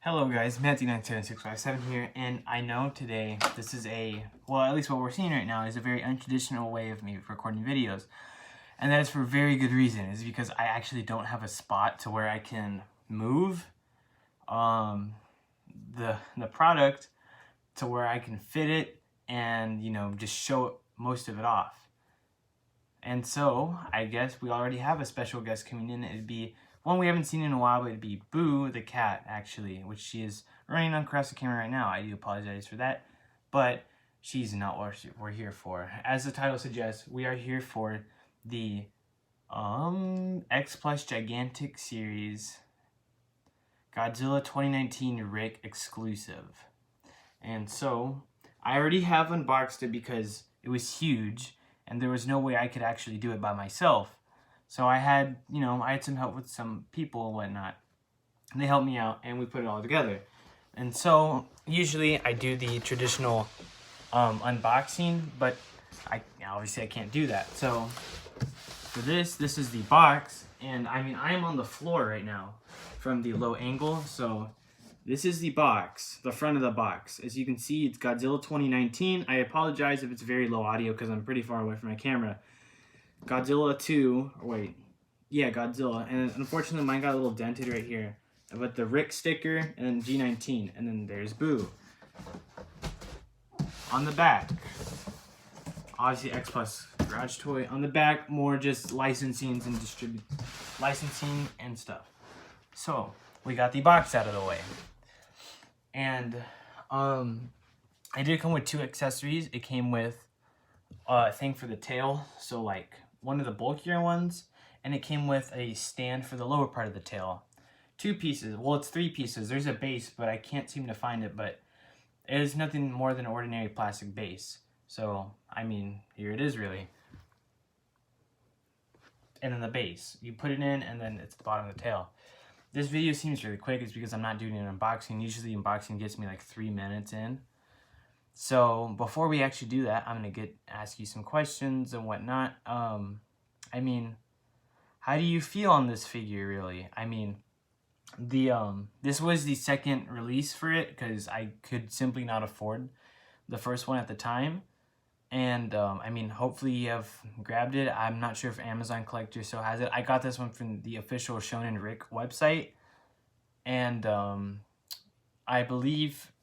Hello guys, Matthew97657 here, and I know today this is well, at least what we're seeing right now is a very untraditional way of me recording videos. And that is for a very good reason, is because I actually don't have a spot to where I can move the product to where I can fit it and, just show most of it off. And so, I guess we already have a special guest coming in. It'd be one we haven't seen in a while, but it'd be Boo the cat, actually, which she is running across the camera right now. I do apologize for that, but she's not what we're here for. As the title suggests, we are here for the X Plus Gigantic Series Godzilla 2019 Rick exclusive. And so, I already have unboxed it because it was huge, and there was no way I could actually do it by myself. So I had, I had some help with some people and whatnot. And they helped me out, and we put it all together. And so, usually I do the traditional unboxing, but obviously I can't do that. So, for this is the box, and I am on the floor right now from the low angle. So, this is the box, the front of the box. As you can see, it's Godzilla 2019. I apologize if it's very low audio because I'm pretty far away from my camera. Godzilla 2, Godzilla, and unfortunately mine got a little dented right here. But the Rick sticker, and then G19, and then there's Boo. On the back, obviously X Plus Garage Toy. On the back, more just licensing and stuff. So, we got the box out of the way. And, I did come with two accessories. It came with a thing for the tail, so like one of the bulkier ones, and it came with a stand for the lower part of the tail. Two pieces, well, it's three pieces. There's a base, but I can't seem to find it, but it is nothing more than an ordinary plastic base. So, here it is really. And then the base, you put it in, and then it's the bottom of the tail. This video seems really quick. It's because I'm not doing an unboxing. Usually unboxing gets me like 3 minutes in. So before we actually do that, I'm gonna ask you some questions and whatnot. How do you feel on this figure, really? This was the second release for it because I could simply not afford the first one at the time. And hopefully you have grabbed it. I'm not sure if Amazon Collector still has it. I got this one from the official Shonen Rick website, and I believe,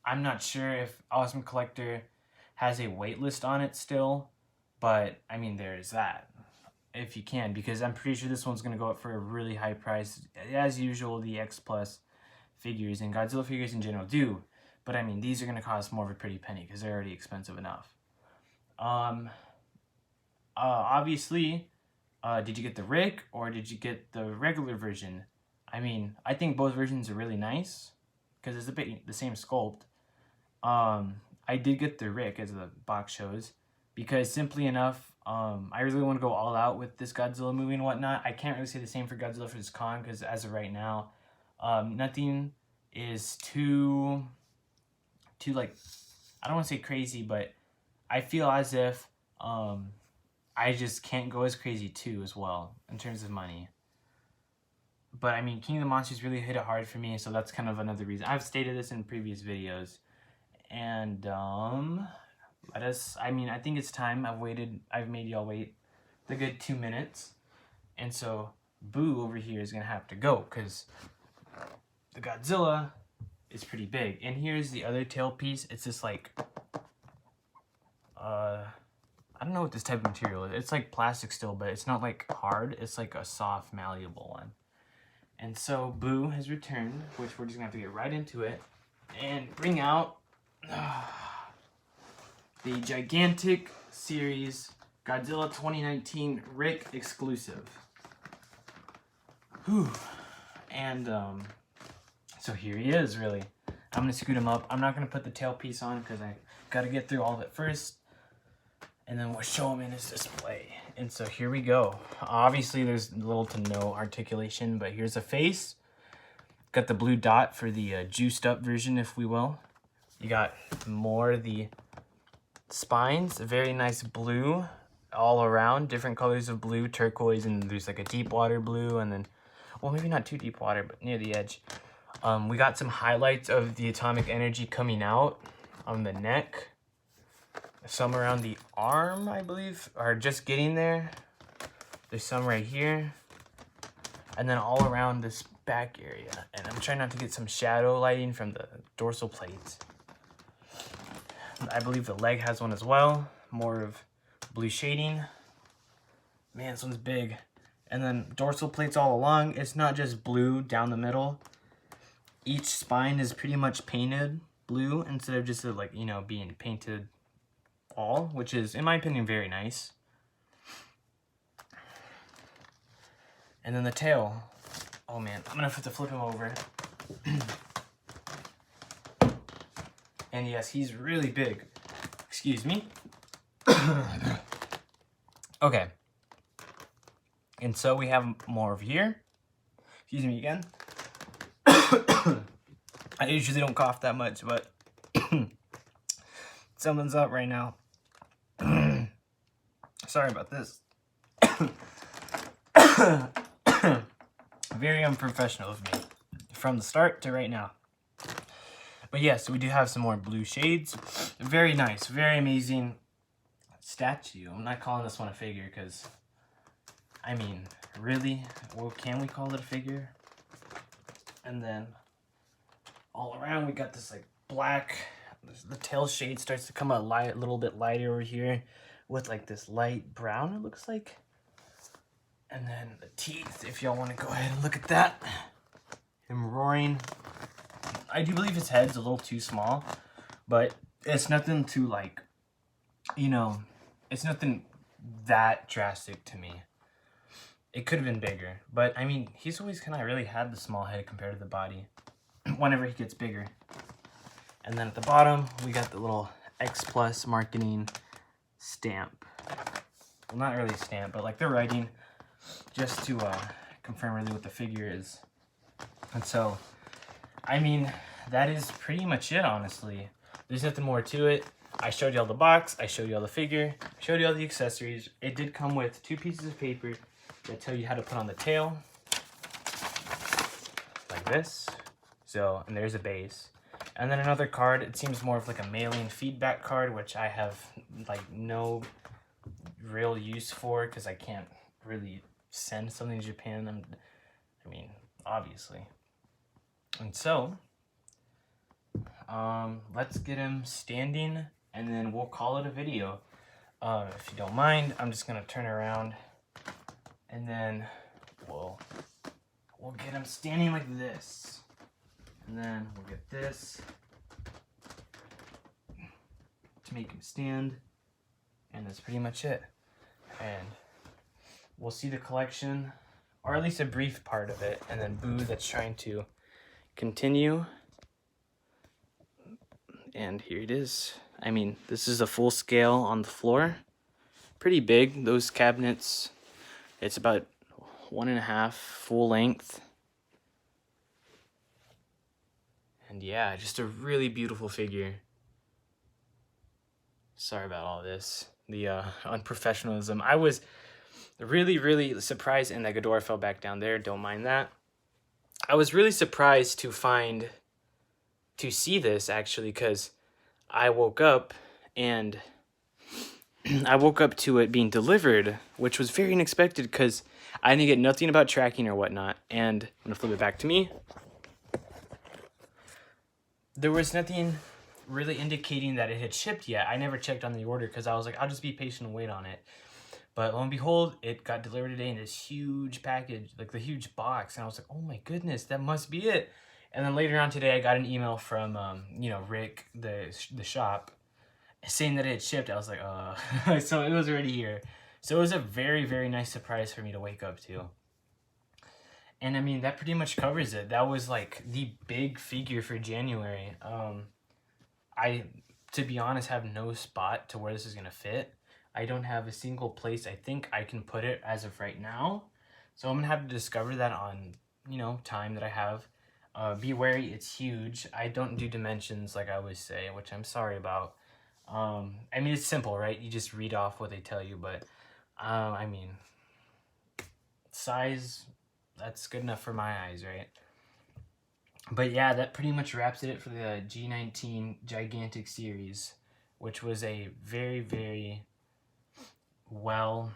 I'm not sure if Awesome Collector has a wait list on it still, but there's that, if you can, because I'm pretty sure this one's going to go up for a really high price. As usual, the X Plus figures and Godzilla figures in general do, but these are going to cost more of a pretty penny because they're already expensive enough. Obviously, did you get the Rick or did you get the regular version? I think both versions are really nice because it's a bit the same sculpt. I did get the Rick, as the box shows, because simply enough, I really want to go all out with this Godzilla movie and whatnot. I can't really say the same for Godzilla for this con, because as of right now, nothing is too like, I don't want to say crazy, but I feel as if I just can't go as crazy too as well in terms of money. But King of the Monsters really hit it hard for me, so that's kind of another reason. I've stated this in previous videos. And I think it's time. I've made y'all wait the good 2 minutes. And so Boo over here is gonna have to go because the Godzilla is pretty big. And here's the other tail piece. It's just like I don't know what this type of material is. It's like plastic still, but it's not like hard. It's like a soft, malleable one. And so Boo has returned, which we're just gonna have to get right into it and bring out the Gigantic Series Godzilla 2019 Rick exclusive. Whew. And so here he is, really. I'm gonna scoot him up. I'm not gonna put the tail piece on because I gotta get through all of it first, and then we'll show him in his display. And so here we go. Obviously there's little to no articulation, but here's a face. Got the blue dot for the juiced up version, if we will. You got more of the spines, a very nice blue all around, different colors of blue, turquoise, and there's like a deep water blue, and then, well, maybe not too deep water, but near the edge. We got some highlights of the atomic energy coming out on the neck. Some around the arm, I believe, are just getting there. There's some right here. And then all around this back area. And I'm trying not to get some shadow lighting from the dorsal plate. I believe the leg has one as well. More of blue shading. Man, this one's big. And then dorsal plates all along. It's not just blue down the middle. Each spine is pretty much painted blue instead of just like, you know, being painted all, which is, in my opinion, very nice. And then the tail. Oh man, I'm gonna have to flip him over. And yes, he's really big. Excuse me. Okay. And so we have more over here. Excuse me again. I usually don't cough that much, but something's up right now. Sorry about this. Very unprofessional of me from the start to right now. But yes, we do have some more blue shades. Very nice, very amazing statue. I'm not calling this one a figure because, I mean, really? Well, can we call it a figure? And then all around we got this like black, the tail shade starts to come a little bit lighter over here with like this light brown, it looks like. And then the teeth, if y'all want to go ahead and look at that. Him roaring. I do believe his head's a little too small, but it's nothing to like, you know, it's nothing that drastic to me. It could have been bigger, but I mean, he's always kind of really had the small head compared to the body whenever he gets bigger. And then at the bottom, we got the little X Plus marketing stamp. Well, not really a stamp, but like the writing, just to confirm really what the figure is. And so, I mean, that is pretty much it, honestly. There's nothing more to it. I showed y'all the box, I showed y'all the figure, showed y'all the accessories. It did come with 2 pieces of paper that tell you how to put on the tail. Like this. So, and there's a base. And then another card, it seems more of like a mailing feedback card, which I have like no real use for because I can't really send something to Japan. I mean, obviously. And so, let's get him standing and then we'll call it a video. If you don't mind, I'm just gonna turn around and then we'll get him standing like this. And then we'll get this to make him stand. And that's pretty much it. And we'll see the collection, or at least a brief part of it, and then Boo that's trying to continue. And here it is. I mean, this is a full scale on the floor. Pretty big. Those cabinets, it's about 1.5 full length. And yeah, just a really beautiful figure. Sorry about all this. The unprofessionalism. I was really, really surprised, and that Ghidorah fell back down there. Don't mind that. I was really surprised to see this, actually, because I woke up and I woke up to it being delivered, which was very unexpected because I didn't get nothing about tracking or whatnot. And I'm going to flip it back to me. There was nothing really indicating that it had shipped yet. I never checked on the order because I was like, I'll just be patient and wait on it. But lo and behold, it got delivered today in this huge package, like the huge box. And I was like, oh my goodness, that must be it. And then later on today, I got an email from, Rick, the shop, saying that it had shipped. I was like, so it was already here. So it was a very, very nice surprise for me to wake up to. And I mean, that pretty much covers it. That was like the big figure for January. I, to be honest, have no spot to where this is going to fit. I don't have a single place I think I can put it as of right now. So I'm going to have to discover that on, time that I have. Be wary, it's huge. I don't do dimensions like I always say, which I'm sorry about. I mean, it's simple, right? You just read off what they tell you, but, I mean, size, that's good enough for my eyes, right? But yeah, that pretty much wraps it for the G19 Gigantic series, which was a very, very well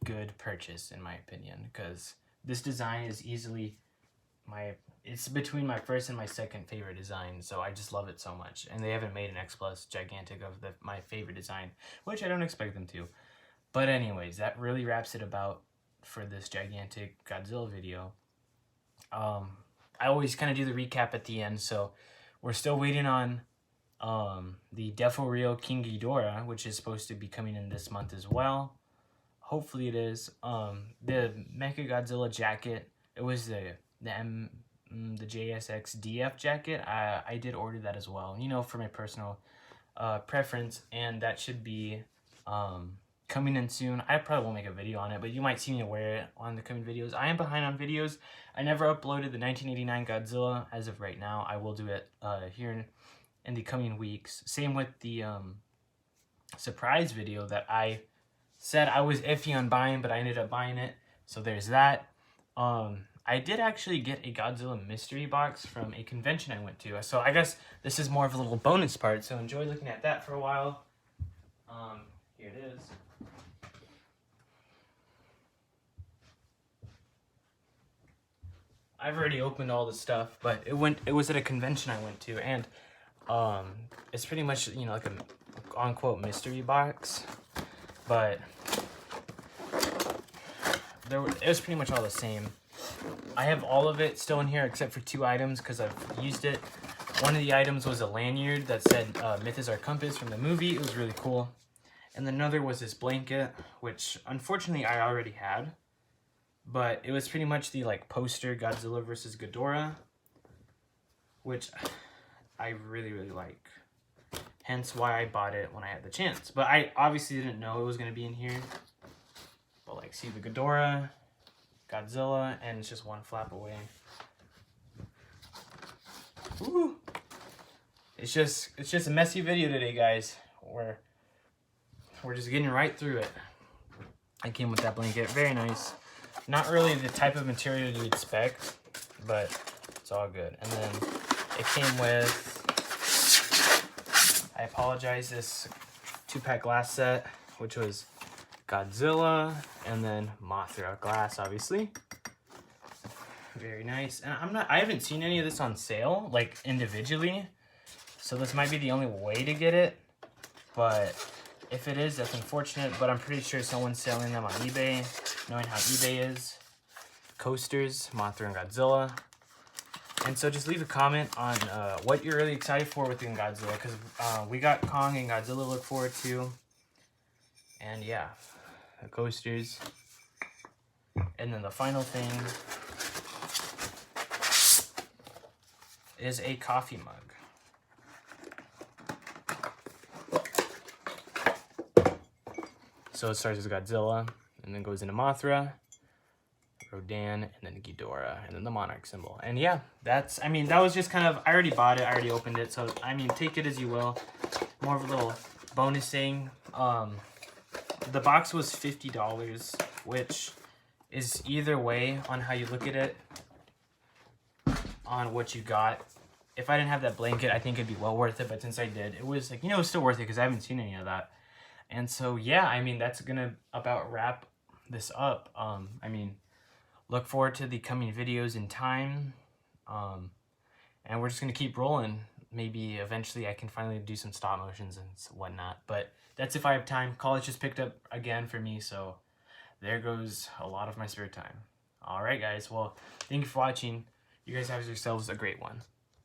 good purchase in my opinion, because this design is easily it's between my first and my second favorite design, so I just love it so much. And they haven't made an X Plus Gigantic of my favorite design, which I don't expect them to. But anyways, that really wraps it about for this Gigantic Godzilla video. I always kind of do the recap at the end, so we're still waiting on the Defo Real King Ghidorah, which is supposed to be coming in this month as well. Hopefully it is. The Mecha Godzilla jacket, it was the JSX DF jacket. I did order that as well, you know, for my personal preference, and that should be coming in soon. I probably won't make a video on it, but you might see me wear it on the coming videos. I am behind on videos. I never uploaded the 1989 Godzilla as of right now. I will do it here in the coming weeks. Same with the surprise video that I said I was iffy on buying, but I ended up buying it. So there's that. I did actually get a Godzilla mystery box from a convention I went to. So I guess this is more of a little bonus part. So enjoy looking at that for a while. Here it is. I've already opened all the stuff, but it was at a convention I went to, and it's pretty much, you know, like a unquote mystery box, but it was pretty much all the same. I have all of it still in here except for 2 items because I've used it. One of the items was a lanyard that said Myth is our compass from the movie. It was really cool. And another was this blanket, which unfortunately I already had. But it was pretty much the like poster Godzilla versus Ghidorah, which I really, really like. Hence why I bought it when I had the chance. But I obviously didn't know it was going to be in here. But like, see the Ghidorah, Godzilla, and it's just one flap away. Woo! It's just a messy video today, guys. We're just getting right through it. I came with that blanket, very nice. Not really the type of material you expect, but it's all good. And then it came with, I apologize, this 2-pack glass set, which was Godzilla and then Mothra glass, obviously. Very nice. And I haven't seen any of this on sale, like individually. So this might be the only way to get it. But if it is, that's unfortunate, but I'm pretty sure someone's selling them on eBay, knowing how eBay is. Coasters, Mothra and Godzilla. And so just leave a comment on what you're really excited for within Godzilla, because we got Kong and Godzilla to look forward to. And yeah, the coasters. And then the final thing is a coffee mug. So it starts with Godzilla, and then goes into Mothra, Rodan, and then Ghidorah, and then the Monarch symbol. And yeah, that was just kind of, I already bought it, I already opened it, so I mean, take it as you will. More of a little bonus thing. The box was $50, which is either way on how you look at it, on what you got. If I didn't have that blanket, I think it'd be well worth it, but since I did, it was like, you know, it's still worth it because I haven't seen any of that. And so, yeah, I mean, that's gonna about wrap this up. I mean, look forward to the coming videos in time. And we're just gonna keep rolling. Maybe eventually I can finally do some stop motions and whatnot. But that's if I have time. College just picked up again for me, so there goes a lot of my spare time. All right, guys. Well, thank you for watching. You guys have yourselves a great one.